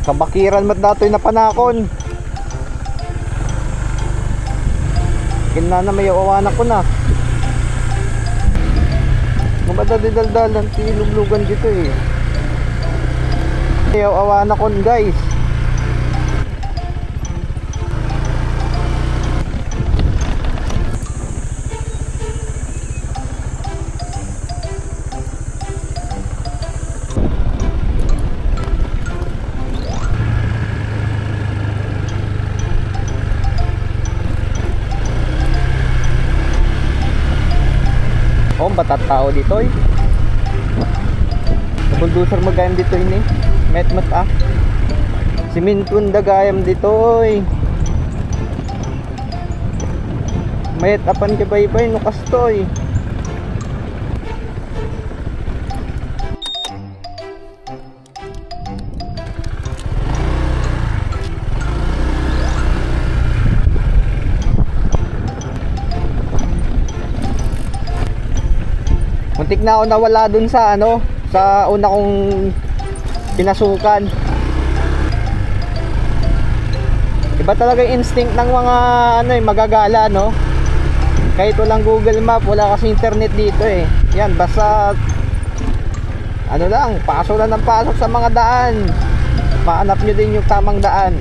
Kabakiran mat datoy na panakon. Kinna na may awanan ko na. Mabada di daldalan tiluglugan dito eh. May awanan ko guys. Oh, batat tao dito eh. Bulldozer magayam dito ini. Met ah. Simintun dagayam dito eh. Mayat apan ke bay-bay no kastoy. Muntik na ako nawala dun sa ano, sa una kong pinasukan. Iba talaga yung instinct ng mga ano eh, magagala no. Kahit walang Google Map, wala kasi internet dito eh. Yan, basta ano lang, pasok lang ng pasok sa mga daan. Mahanap nyo din yung tamang daan.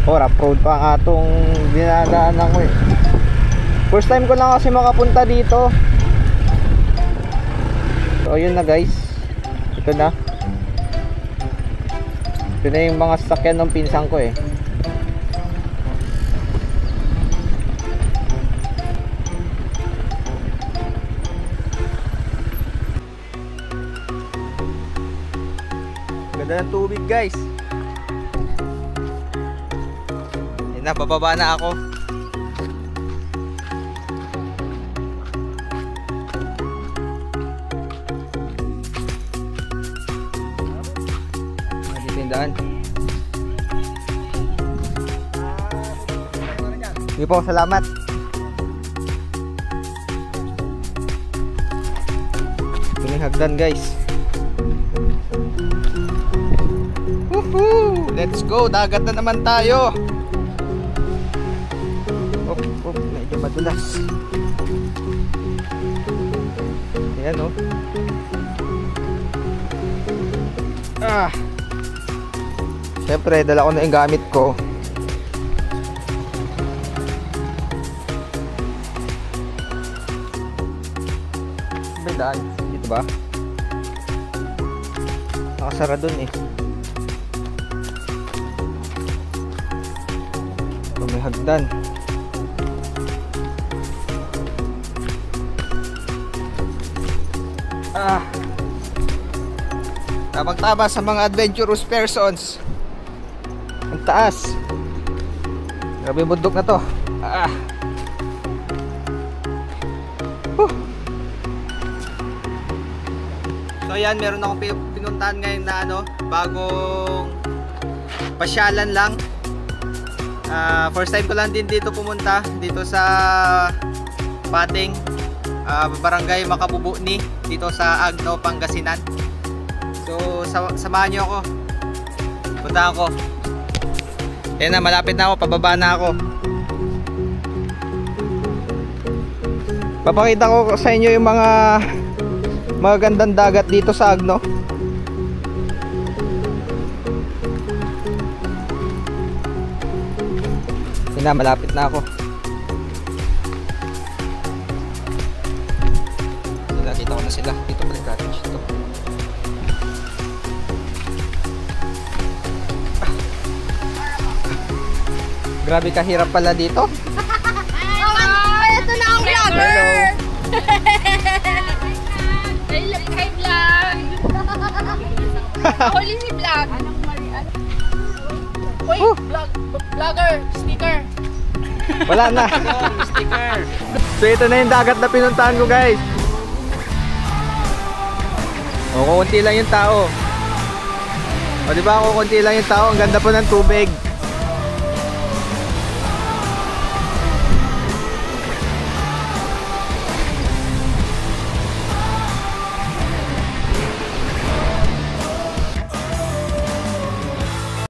Oh, rough road pa nga itong dinadaanan ko eh. First time ko lang kasi makapunta dito. So yun na guys. Ito na. Ito na yung mga sasakyan ng pinsan ko eh. Ganda ng tubig guys. Yan na, bababa na ako. Daan. Sige po, salamat. Ito na yung hagdan guys. Woohoo! Let's go! Dagat na naman tayo. Medyo madulas. Ayan oh. Siyempre, dala ko na yung gamit ko. May daan. Dito ba? Nakasara dun eh. Ito may hagdan. Tamang-tama sa mga adventurous persons. Ang taas. Grabe yung bundok na to. So yan, meron akong pinuntahan ngayon na ano, bagong pasyalan lang. First time ko lang din dito pumunta, dito sa Pating, Barangay Makabubuni, dito sa Agno, Pangasinan. So samahan nyo ako. Punta ako. Ayan na, malapit na ako, pababa na ako. Papakita ko sa inyo yung mga magagandang dagat dito sa Agno. Ayan na, malapit na ako. Nakita ko na sila. Dito pala yung cottage ito. Grabe kahirap pala dito. Ito na ang vlogger. Hello. Hi vlog. Huli si vlog. Uy, vlogger, sticker. Wala na. Sticker. So ito na yung dagat na pinuntahan ko guys. O, kukunti lang yung tao. O diba, kukunti lang yung tao. Ang ganda po ng tubig.